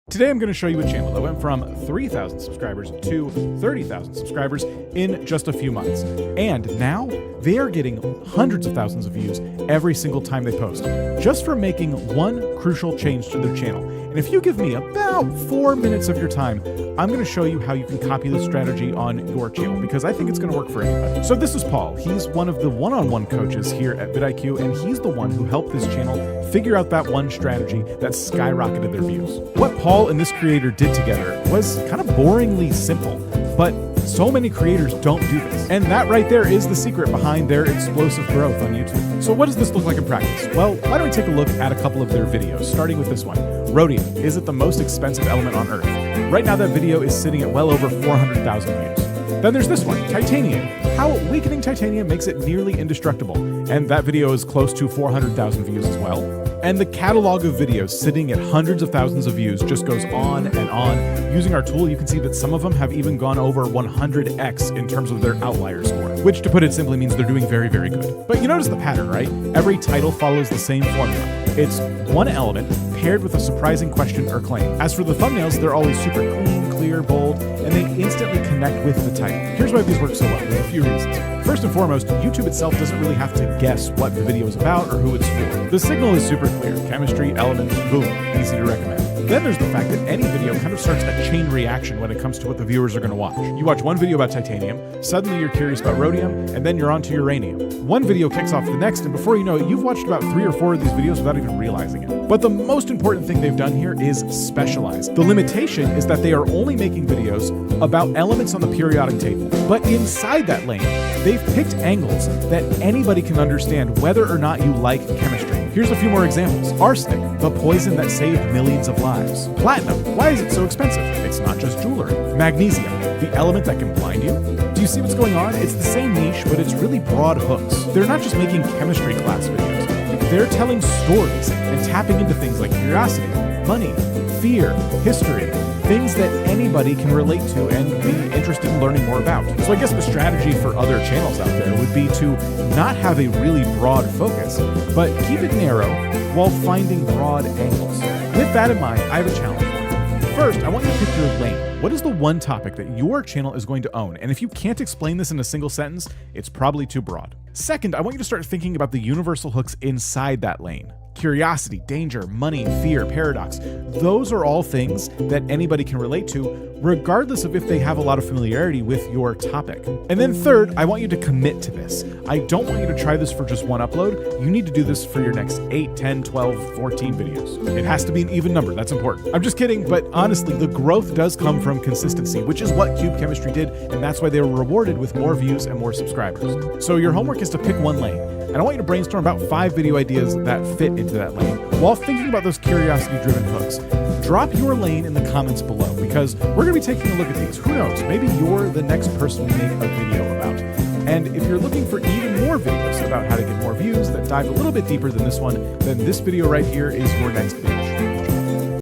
Today I'm going to show you a channel that went from 3,000 subscribers to 30,000 subscribers in just a few months. And now they are getting hundreds of thousands of views every single time they post, just for making one crucial change to their channel. And if you give me about 4 minutes of your time, I'm going to show you how you can copy this strategy on your channel, because I think it's going to work for anybody. So this is Paul. He's one of the one-on-one coaches here at vidIQ, and he's the one who helped this channel figure out that one strategy that skyrocketed their views. What Paul and this creator did together was kind of boringly simple, but so many creators don't do this. And that right there is the secret behind their explosive growth on YouTube. So what does this look like in practice? Well, why don't we take a look at a couple of their videos, starting with this one. Rhodium, is it the most expensive element on Earth? Right now that video is sitting at well over 400,000 views. Then there's this one, Titanium. How weakening titanium makes it nearly indestructible. And that video is close to 400,000 views as well. And the catalog of videos sitting at hundreds of thousands of views just goes on and on. Using our tool, you can see that some of them have even gone over 100x in terms of their outlier score, which to put it simply means they're doing very, very good. But you notice the pattern, right? Every title follows the same formula. It's one element paired with a surprising question or claim. As for the thumbnails, they're always super clean, clear, bold, and they instantly connect with the title. Here's why these work so well. There's a few reasons. First and foremost, YouTube itself doesn't really have to guess what the video is about or who it's for. The signal is super clear. Chemistry, elements, boom, easy to recommend. Then there's the fact that any video kind of starts a chain reaction when it comes to what the viewers are going to watch. You watch one video about titanium, suddenly you're curious about rhodium, and then you're on to uranium. One video kicks off the next, and before you know it, you've watched about 3 or 4 of these videos without even realizing it. But the most important thing they've done here is specialize. The limitation is that they are only making videos about elements on the periodic table. But inside that lane, they've picked angles that anybody can understand whether or not you like chemistry. Here's a few more examples. Arsenic, the poison that saved millions of lives. Platinum, why is it so expensive? It's not just jewelry. Magnesium, the element that can blind you. Do you see what's going on? It's the same niche, but it's really broad hooks. They're not just making chemistry class videos. They're telling stories and tapping into things like curiosity, money, fear, history, things that anybody can relate to and be interested in learning more about. So I guess the strategy for other channels out there would be to not have a really broad focus, but keep it narrow while finding broad angles. With that in mind, I have a challenge for you. First, I want you to pick your lane. What is the one topic that your channel is going to own? And if you can't explain this in a single sentence, it's probably too broad. Second, I want you to start thinking about the universal hooks inside that lane. Curiosity, danger, money, fear, paradox. Those are all things that anybody can relate to, regardless of if they have a lot of familiarity with your topic. And then third, I want you to commit to this. I don't want you to try this for just one upload. You need to do this for your next 8, 10, 12, 14 videos. It has to be an even number. That's important. I'm just kidding, but honestly, the growth does come from consistency, which is what Cube Chemistry did, and that's why they were rewarded with more views and more subscribers. So your homework is to pick one lane. And I want you to brainstorm about 5 video ideas that fit into that lane while thinking about those curiosity-driven hooks. Drop your lane in the comments below, because we're going to be taking a look at these. Who knows? Maybe you're the next person we make a video about. And if you're looking for even more videos about how to get more views that dive a little bit deeper than this one, then this video right here is your next video.